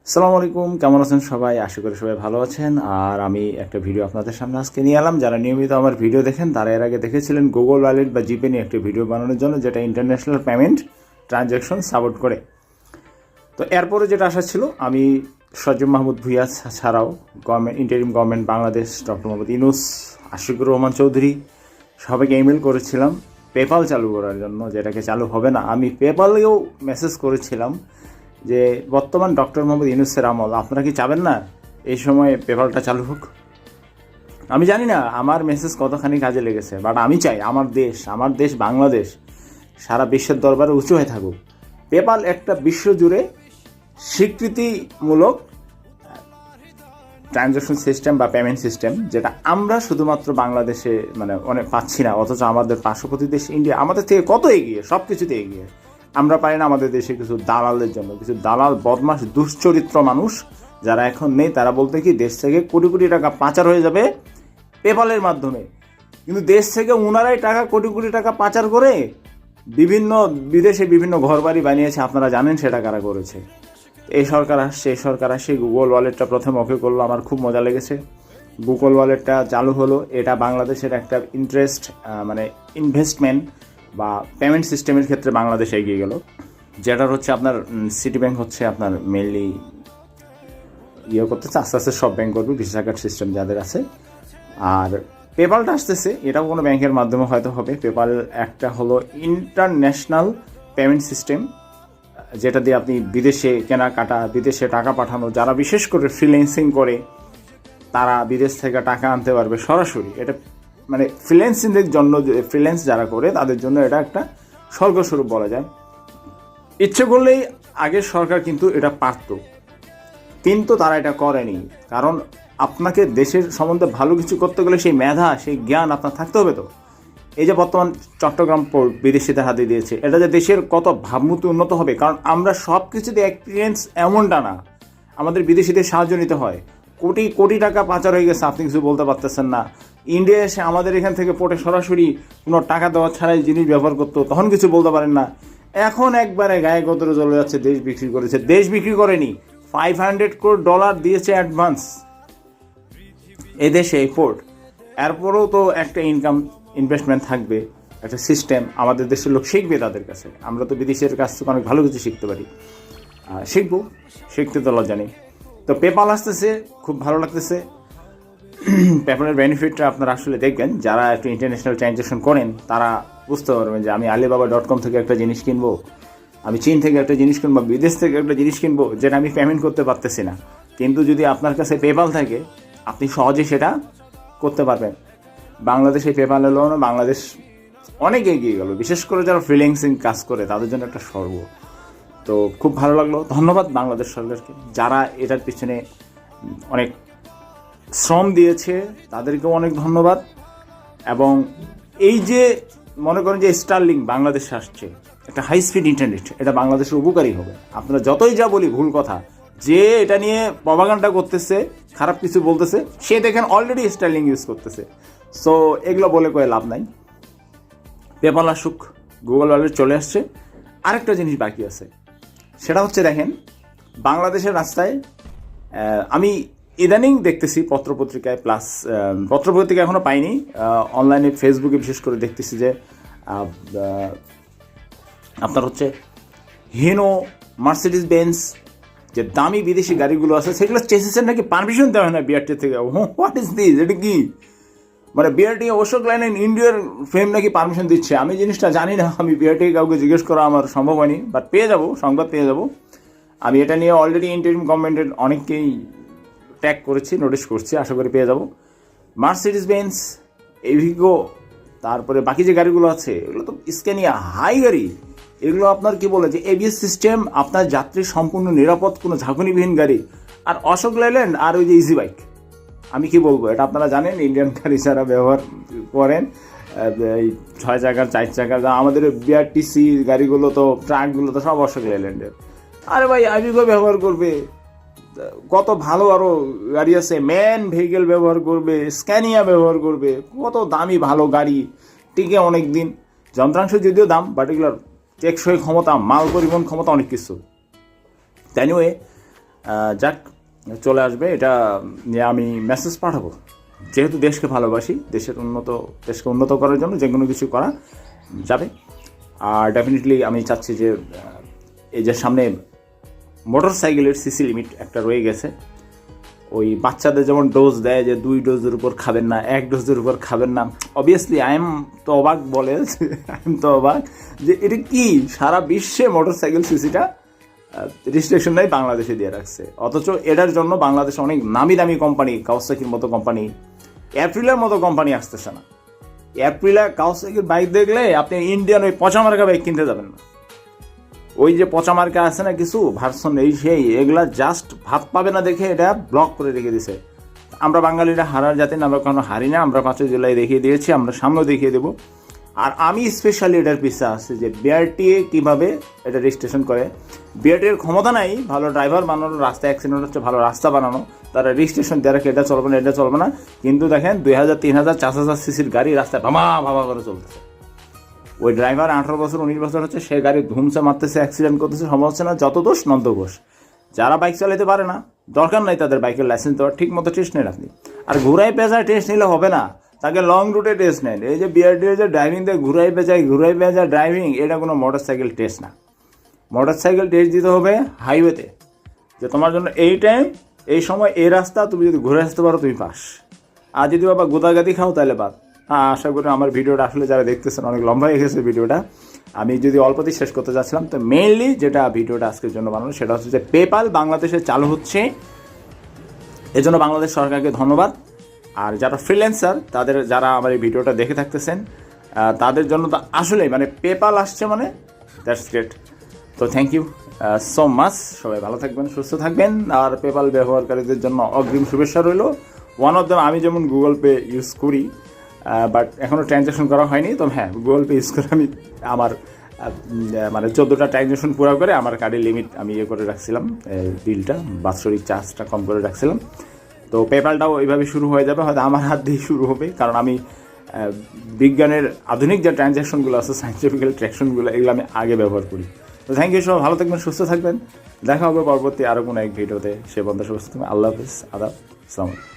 আসসালামু আলাইকুম, কেমন আছেন সবাই? আশা করি সবাই ভালো আছেন। আর আমি একটা ভিডিও আপনাদের সামনে আজকে নিয়ে এলাম। যারা নিয়মিত আমার ভিডিও দেখেন তারা এর আগে দেখেছিলেন গুগল ওয়ালেট বা জিপে নিয়ে একটা ভিডিও বানানোর জন্য, যেটা ইন্টারন্যাশনাল পেমেন্ট ট্রানজ্যাকশন সাপোর্ট করে। তো এরপরে যেটা আসা ছিল, আমি সজীব মাহমুদ ভুঁইয়া ছাড়াও interim government Bangladesh, doctor Mohammad Yunus, Ashikur Rahman Chowdhury সবাইকে ইমেল করেছিলাম পেপাল চালু করার জন্য, যেটাকে চালু হবে না। আমি পেপালেও মেসেজ করেছিলাম যে বর্তমান ডক্টর মোহাম্মদ ইউনূসের আমল, আপনারা কি চাবেন না এই সময় পেপালটা চালু হোক? আমি জানি না আমার মেসেজ কতখানি কাজে লেগেছে, বাট আমি চাই আমার দেশ বাংলাদেশ সারা বিশ্বের দরবারে উঁচু হয়ে থাকুক। পেপাল একটা বিশ্বজুড়ে স্বীকৃতিমূলক ট্রানজ্যাকশন সিস্টেম বা পেমেন্ট সিস্টেম, যেটা আমরা শুধুমাত্র বাংলাদেশে অনেক পাচ্ছি না, অথচ আমাদের পার্শ্ববর্তী দেশ ইন্ডিয়া আমাদের থেকে কত এগিয়ে, সব কিছুতে এগিয়ে। আমরা পারি না আমাদের দেশে কিছু দালালের জন্য, কিছু দালাল বদমাশ দুশ্চরিত্র মানুষ যারা এখন নেই, তারা বলতে কি দেশ থেকে কোটি কোটি টাকা পাচার হয়ে যাবে পেপালের মাধ্যমে, কিন্তু দেশ থেকে ওনারাই টাকা কোটি কোটি টাকা পাচার করে বিভিন্ন বিদেশে বিভিন্ন ঘরবাড়ি বানিয়েছে। আপনারা জানেন সেটা কারা করেছে। এই সরকার আসছে গুগল ওয়ালেটটা প্রথম ওকে করলো, আমার খুব মজা লেগেছে। গুগল ওয়ালেটটা চালু হলো, এটা বাংলাদেশের একটা ইনভেস্টমেন্ট বা পেমেন্ট সিস্টেমের ক্ষেত্রে বাংলাদেশ এগিয়ে গেল। যেটার হচ্ছে আপনার সিটি ব্যাংক হচ্ছে আপনার মেনলি করতেছে, আস্তে আস্তে সব ব্যাংক করবে, ভিসা কার্ড সিস্টেম যাদের আছে। আর পেপালটা আসতেছে, এটাও কোনো ব্যাংকের মাধ্যমে হয়তো হবে। পেপাল একটা হলো ইন্টারন্যাশনাল পেমেন্ট সিস্টেম, যেটা দিয়ে আপনি বিদেশে কেনাকাটা, বিদেশে টাকা পাঠানো, যারা বিশেষ করে ফ্রিল্যান্সিং করে তারা বিদেশ থেকে টাকা আনতে পারবে সরাসরি। এটা ফ্রিল্যান্সিংয়ের জন্য, ফ্রিল্যান্স যারা করে তাদের জন্য এটা একটা স্বর্গস্বরূপ বলা যায়। ইচ্ছে করলেই আগের সরকার কিন্তু এটা পারত, কিন্তু তারা এটা করেনি। কারণ আপনাকে দেশের সম্বন্ধে ভালো কিছু করতে গেলে সেই মেধা, সেই জ্ঞান আপনার থাকতে হবে। তো এই যে বর্তমান চট্টগ্রাম পোর্ট বিদেশিদের হাতে দিয়েছে, এটা যে দেশের কত ভাবমূর্তি উন্নত হবে। কারণ আমরা সব কিছুতে এক্সপিরিয়েন্স এমনটা না, আমাদের বিদেশিদের সাহায্য নিতে হয়। কোটি কোটি টাকা পাচার হয়ে গেছে, আপনি কিছু বলতে পারতেছেন না। ইন্ডিয়া এসে আমাদের এখান থেকে পোর্টে সরাসরি কোনো টাকা দেওয়া ছাড়াই জিনিস ব্যবহার করতো, তখন কিছু বলতে পারেন না। এখন একবারে গায়ে গতরে চলে যাচ্ছে, দেশ বিক্রি করেছে। দেশ বিক্রি করেনি, $500 কোটি দিয়েছে অ্যাডভান্স এদেশে এই পোর্ট। এরপরেও তো একটা ইনভেস্টমেন্ট থাকবে, একটা সিস্টেম আমাদের দেশের লোক শিখবে তাদের কাছে। আমরা তো বিদেশের কাছ থেকে অনেক ভালো কিছু শিখতে পারি, শিখতে তো লজ্জা নেই। তো পেপাল আসতেছে, খুব ভালো লাগতেছে। পেপালের বেনিফিটটা আপনারা আসলে দেখবেন, যারা একটু ইন্টারন্যাশনাল ট্রানজ্যাকশন করেন তারা বুঝতে পারবেন যে আমি alibaba.com থেকে একটা জিনিস কিনবো, আমি চীন থেকে একটা জিনিস কিনবো, বিদেশ থেকে একটা জিনিস কিনবো, যেটা আমি পেমেন্ট করতে পারতেছি না, কিন্তু যদি আপনার কাছে পেপাল থাকে আপনি সহজে সেটা করতে পারবেন। বাংলাদেশে পেপাল এলো না, বাংলাদেশ অনেক এগিয়ে গেল, বিশেষ করে যারা ফ্রিল্যান্সিং কাজ করে তাদের জন্য একটা স্বর্গ। তো খুব ভালো লাগলো, ধন্যবাদ বাংলাদেশ সরকারকে, যারা এটার পিছনে অনেক শ্রম দিয়েছে, তাদেরকেও অনেক ধন্যবাদ। এবং এই যে মনে করেন যে স্টারলিংক বাংলাদেশে আসছে, একটা হাই স্পিড ইন্টারনেট, এটা বাংলাদেশের উপকারী হবে। আপনারা যতই যা বলি ভুল কথা, যে এটা নিয়ে প্রপাগান্ডা করতেছে, খারাপ কিছু বলতেছে, সে দেখেন অলরেডি স্টারলিংক ইউজ করতেছে। সো এগুলো বলে কয়ে লাভ নাই। পেপাল আসুক, গুগল ওয়ালেট চলে আসছে। আরেকটা জিনিস বাকি আছে, সেটা হচ্ছে দেখেন বাংলাদেশের রাস্তায় আমি ইদানিং দেখতেছি পত্রপত্রিকায়, প্লাস পত্রপত্রিকা এখনও পাইনি, অনলাইনে ফেসবুকে বিশেষ করে দেখতেছি যে আপনার হচ্ছে হিনো, মার্সিডিজ বেঞ্জ, যে দামি বিদেশি গাড়িগুলো আছে, সেগুলো চেসিসের নাকি পারমিশন দেওয়া হয় না বিআরটি থেকে। What is this? এটা কি বিআরটি অশোক লেল্যান্ড ইন্ডিয়ার ফ্রেম নাকি পারমিশন দিচ্ছে? আমি জিনিসটা জানি না, আমি বিআরটি কাউকে জিজ্ঞেস করা আমার সম্ভব হয়নি, বাট পেয়ে যাবো, সংবাদ পেয়ে যাবো। আমি এটা নিয়ে অলরেডি ইন্টারিম গভর্নমেন্টের অনেককেই ট্যাগ করেছি, নোটিশ করছি, আশা করি পেয়ে যাবো। মার্সিডিজ বেঞ্জ, এভিগো, তারপরে বাকি যে গাড়িগুলো আছে এগুলো তো স্ক্যানিয়া হাই গাড়ি, এগুলো আপনার কি বলে যে এবিএস সিস্টেম, আপনার যাত্রী সম্পূর্ণ নিরাপদ, কোনো ঝাঁকুনিবিহীন গাড়ি। আর অশোক লেল্যান্ড আর ওই যে ইজি বাইক, আমি কি বলবো, এটা আপনারা জানেন ইন্ডিয়ান গাড়ি যারা ব্যবহার করেন, এই 6 চাকার 4 চাকার, আমাদের বিআরটিসি গাড়িগুলো তো, ট্রাকগুলো তো সব অশোক লেল্যান্ডের। আরে ভাই আইভিগো ব্যবহার করবে, কত ভালো আরও গাড়ি আছে, ম্যান ভেহিকেল ব্যবহার করবে, স্ক্যানিয়া ব্যবহার করবে, কত দামি ভালো গাড়ি, টিকে অনেক দিন, যন্ত্রাংশ যদিও দাম, বাট এগুলোর টেকসই ক্ষমতা, মাল পরিবহন ক্ষমতা অনেক কিছু। এনিওয়ে, যাক চলে আসবে, এটা নিয়ে আমি মেসেজ পাঠাবো। যেহেতু দেশকে ভালোবাসি, দেশকে উন্নত করার জন্য যে কোনো কিছু করা যাবে। আর ডেফিনেটলি আমি চাচ্ছি যে এই যে সামনে মোটর সাইকেলের সিসি লিমিট একটা রয়ে গেছে, ওই বাচ্চাদের যেমন ডোজ দেয় যে 2 ডোজের উপর খাবেন না, 1 ডোজের উপর খাবেন না। অবভিয়াসলি আই এম তো অবাক যে এটা কি সারা বিশ্বে মোটর সাইকেল সিসিটা রেজিস্ট্রেশন নাই, বাংলাদেশে দিয়ে রাখছে। অথচ এটার জন্য বাংলাদেশে অনেক নামি দামি কোম্পানি, কাওয়াসাকির মতো কোম্পানি, অ্যাপ্রিলের মতো কোম্পানি আসতেছে না। অ্যাপ্রিলা কাওয়াসাকির বাইক দেখলে আপনি ইন্ডিয়ান ওই পচামার্কা বাইক কিনতে যাবেন না। ওই যে পচামার্কা আছে না কিছু ভার্সন, এই সেই এগুলা জাস্ট ভাত পাবে না দেখে এটা ব্লক করে রেখে দিছে। আমরা বাঙালিরা হারার জাতি না, আমরা কোনো হারি না। আমরা 5 জুলাই দেখিয়ে দিয়েছি, আমরা সামনেও দেখিয়ে দেবো। আর আমি স্পেশালি এটার পিছিয়ে আসছি যে বিআরটিএ কীভাবে এটা রেজিস্ট্রেশন করে। বিআরটিএর ক্ষমতা নাই ভালো ড্রাইভার বানানো, রাস্তা অ্যাক্সিডেন্ট হচ্ছে ভালো রাস্তা বানানো, তারা রেজিস্ট্রেশন দেওয়া রাখে এটা চলবে না, এটা চলবে না। কিন্তু দেখেন 2000, 3000, 4000 সিসির গাড়ি রাস্তায় ভাবা করে চলতেছে। ওই ড্রাইভার 18 বছর 19 বছর হচ্ছে, সে গাড়ি ধুমসে মারতেছে, অ্যাক্সিডেন্ট করতেছে, সম্ভব হচ্ছে না। যত দোষ নন্দ ঘোষ। যারা বাইক চালাতে পারে না, দরকার নাই তাদের বাইকের লাইসেন্স দেওয়ার, ঠিক মতো টেস্ট নেন আপনি। আর ঘুরাই পেঁচায় টেস্ট নিলে হবে না, তাকে লং রুটে টেস্ট নেন। এই যে বিআরটিএ যে ড্রাইভিং দিয়ে ঘুরাই পেঁচায় ড্রাইভিং, এটা কোনো মোটর সাইকেল টেস্ট না। মোটর সাইকেল টেস্ট দিতে হবে হাইওয়েতে, যে তোমার জন্য এই টাইম, এই সময়, এই রাস্তা, তুমি যদি ঘুরে আসতে পারো তুমি পাস। আর যদি বাবা গোদাগাদি খাও তাহলে বাদ। আশা করি আমার ভিডিওটা আসলে যারা দেখতেছেন, অনেক লম্বা হয়ে গেছে ভিডিওটা, আমি যদি অল্পতেই শেষ করতে চাচ্ছিলাম। তো মেইনলি যেটা ভিডিওটা আজকের জন্য বানানো সেটা হচ্ছে যে পেপাল বাংলাদেশে চালু হচ্ছে, এজন্য বাংলাদেশ সরকারকে ধন্যবাদ। আর যারা ফ্রিল্যান্সার, যারা আমার এই ভিডিওটা দেখে থাকতেছেন, তাদের জন্য তো আসলেই মানে পেপাল আসছে মানে দ্যাটস গ্রেট। তো থ্যাংক ইউ সো মাচ। সবাই ভালো থাকবেন, সুস্থ থাকবেন। আর পেপাল ব্যবহারকারীদের জন্য অগ্রিম শুভেচ্ছা রইল। ওয়ান অফ দ্যাম, আমি যেমন গুগল পে ইউজ করি, বাট এখনও ট্রানজ্যাকশন করা হয়নি। তো হ্যাঁ, গুগল পে ইউজ করে আমি আমার মানে 14টা ট্রানজ্যাকশন পুরো করে আমার কার্ডের লিমিট আমি করে রাখছিলাম, বিলটা বাৎসরিক চার্জটা কম করে রাখছিলাম। তো পেপালটাও এইভাবে শুরু হয়ে যাবে, হয়তো আমার হাত দিয়ে শুরু হবে, কারণ আমি বিজ্ঞানের আধুনিক যে ট্রানজ্যাকশনগুলো আছে, সায়েন্টিফিক্যাল ট্রানজ্যাকশনগুলো, এগুলো আমি আগে ব্যবহার করি। তো থ্যাংক ইউ, সবাই ভালো থাকবেন, সুস্থ থাকবেন। দেখা হবে পরবর্তী আরও কোনো এক ভিডিওতে। সে বন্ধু সুস্থ থাকবেন। আল্লাহ হাফিজ, আদাব, আসসালামু আলাইকুম।